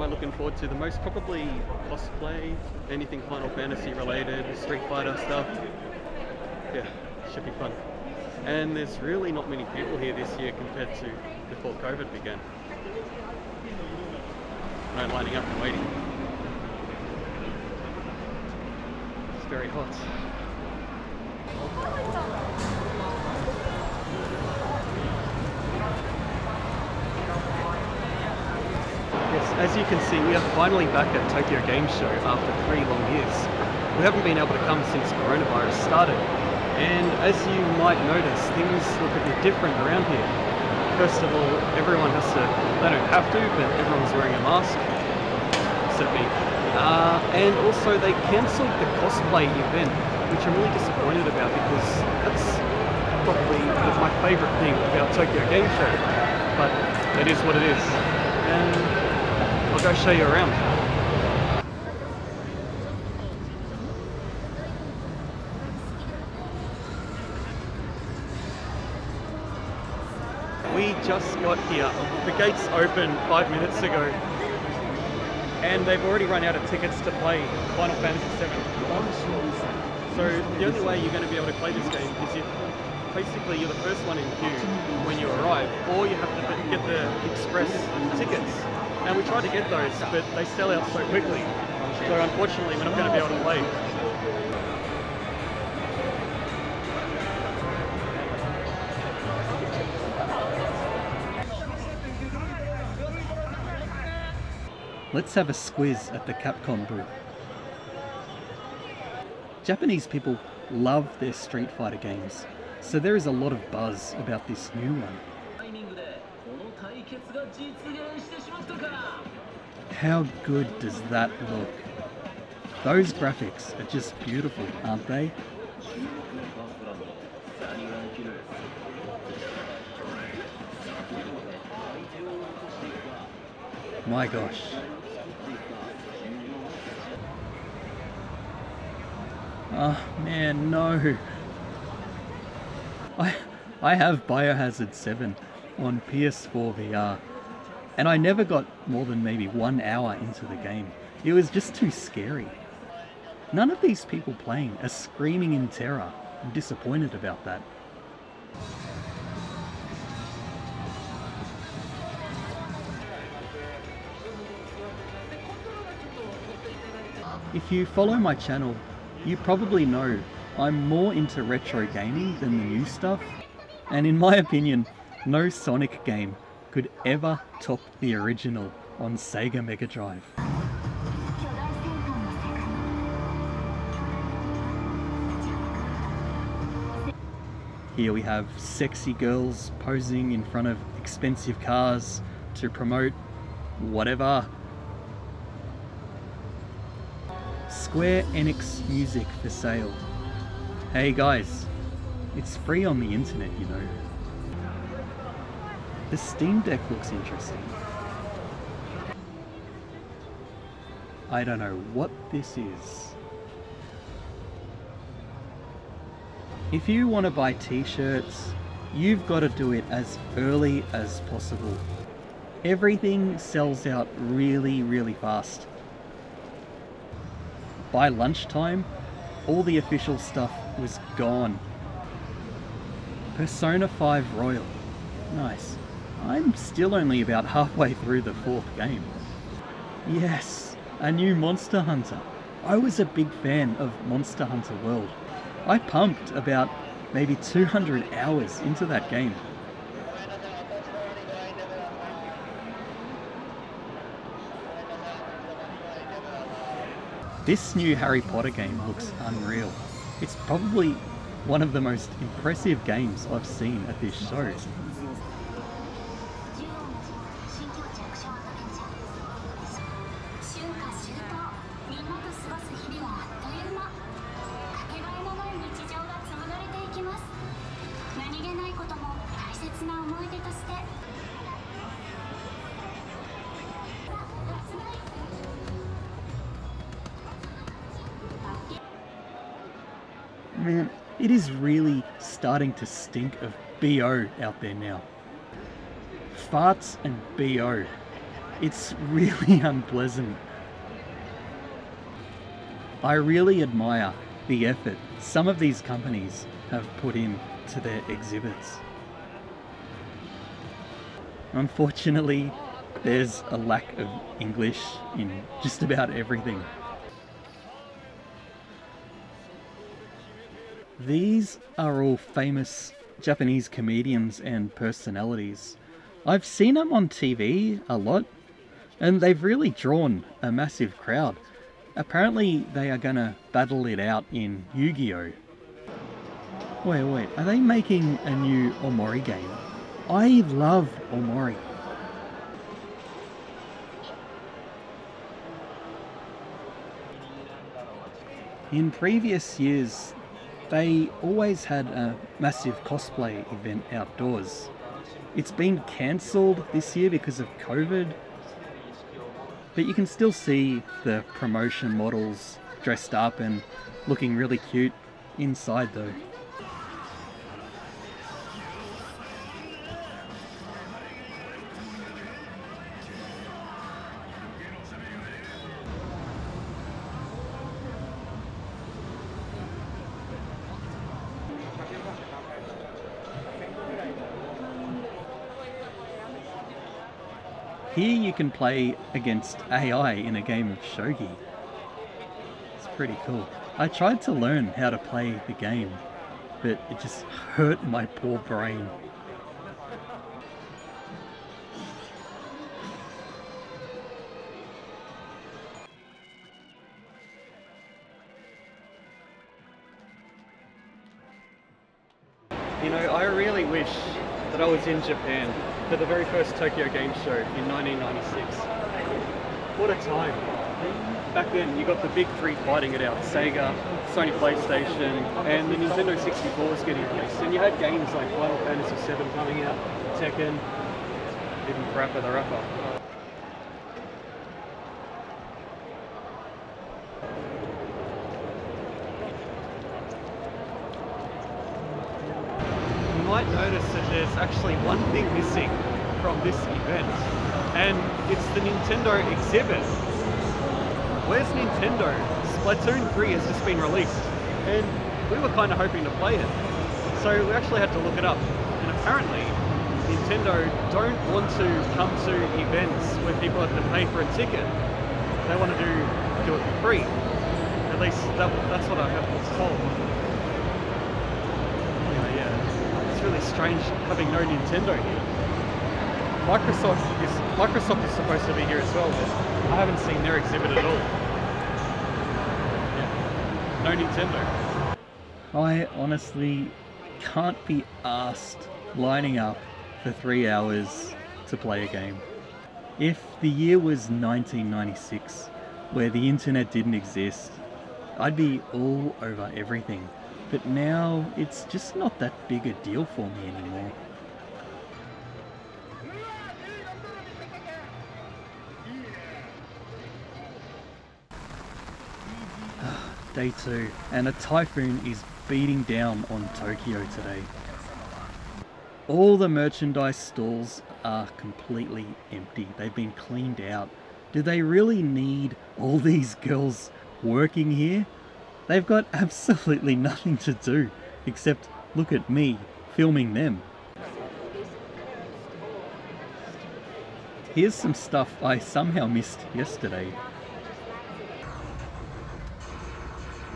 am I looking forward to the most? Probably cosplay, anything Final Fantasy related, Street Fighter stuff. Yeah, should be fun. And there's really not many people here this year compared to before COVID began. No lining up and waiting. It's very hot. Yes, as you can see, we are finally back at Tokyo Game Show after 3 long years. We haven't been able to come since coronavirus started, and as you might notice, things look a bit different around here. First of all, everyone has to, they don't have to, but everyone's wearing a mask, except me. And also they cancelled the cosplay event, which I'm really disappointed about because that's probably my favourite thing about Tokyo Game Show, but it is what it is. And I'll go show you around. We just got here. The gates opened 5 minutes ago and they've already run out of tickets to play Final Fantasy VII. So the only way you're going to be able to play this game is if basically you're the first one in queue when you arrive, or you have to get the express tickets. And we tried to get those, but they sell out so quickly. So unfortunately, we're not going to be able to play. Let's have a squiz at the Capcom booth. Japanese people love their Street Fighter games, so there is a lot of buzz about this new one. How good does that look? Those graphics are just beautiful, aren't they? My gosh. Oh man, no. I have Biohazard 7 on PS4 VR, and I never got more than maybe 1 hour into the game. It was just too scary. None of these people playing are screaming in terror. I'm disappointed about that. If you follow my channel, you probably know I'm more into retro gaming than the new stuff, and in my opinion, no Sonic game could ever top the original on Sega Mega Drive. Here we have sexy girls posing in front of expensive cars to promote whatever. Square Enix music for sale. Hey guys, it's free on the internet, you know. The Steam Deck looks interesting. I don't know what this is. If you want to buy t-shirts, you've got to do it as early as possible. Everything sells out really, really fast. By lunchtime, all the official stuff was gone. Persona 5 Royal. Nice. I'm still only about halfway through the 4th game. Yes, a new Monster Hunter. I was a big fan of Monster Hunter World. I pumped about maybe 200 hours into that game. This new Harry Potter game looks unreal. It's probably one of the most impressive games I've seen at this show. Man, it is really starting to stink of BO out there now. Farts and BO. It's really unpleasant. I really admire the effort some of these companies have put in to their exhibits. Unfortunately, there's a lack of English in just about everything. These are all famous Japanese comedians and personalities. I've seen them on TV a lot, and they've really drawn a massive crowd. Apparently they are gonna battle it out in Yu-Gi-Oh! Wait, are they making a new Omori game? I love Omori. In previous years, they always had a massive cosplay event outdoors. It's been cancelled this year because of COVID, but you can still see the promotion models dressed up and looking really cute inside though. Here you can play against AI in a game of shogi. It's pretty cool. I tried to learn how to play the game, but it just hurt my poor brain. You know, I really wish that I was in Japan for the very first Tokyo Game Show in 1996. What a time. Back then you got the big three fighting it out, Sega, Sony PlayStation, and the Nintendo 64 was getting released. And you had games like Final Fantasy VII coming out, Tekken, even Parappa the Rapper. You might notice that there's actually one thing missing from this event, and it's the Nintendo exhibit. Where's Nintendo? Splatoon 3 has just been released, and we were kind of hoping to play it. So we actually had to look it up, and apparently Nintendo don't want to come to events where people have to pay for a ticket. They want to do it for free. At least that's what I was told. Anyway, yeah, it's really strange having no Nintendo here. Microsoft is supposed to be here as well, but I haven't seen their exhibit at all. Yeah, no Nintendo. I honestly can't be asked lining up for 3 hours to play a game. If the year was 1996, where the internet didn't exist, I'd be all over everything. But now it's just not that big a deal for me anymore. Day 2, and a typhoon is beating down on Tokyo today. All the merchandise stalls are completely empty. They've been cleaned out. Do they really need all these girls working here? They've got absolutely nothing to do except look at me filming them. Here's some stuff I somehow missed yesterday.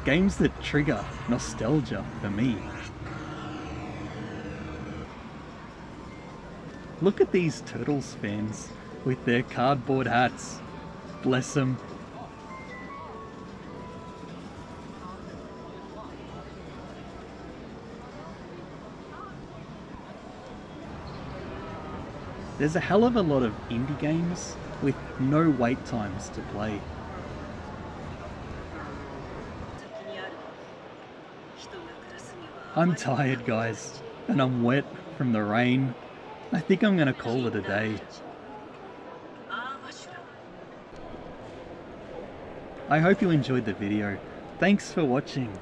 Games that trigger nostalgia for me. Look at these Turtles fans with their cardboard hats. Bless them. There's a hell of a lot of indie games with no wait times to play. I'm tired, guys, and I'm wet from the rain. I think I'm gonna call it a day. I hope you enjoyed the video. Thanks for watching.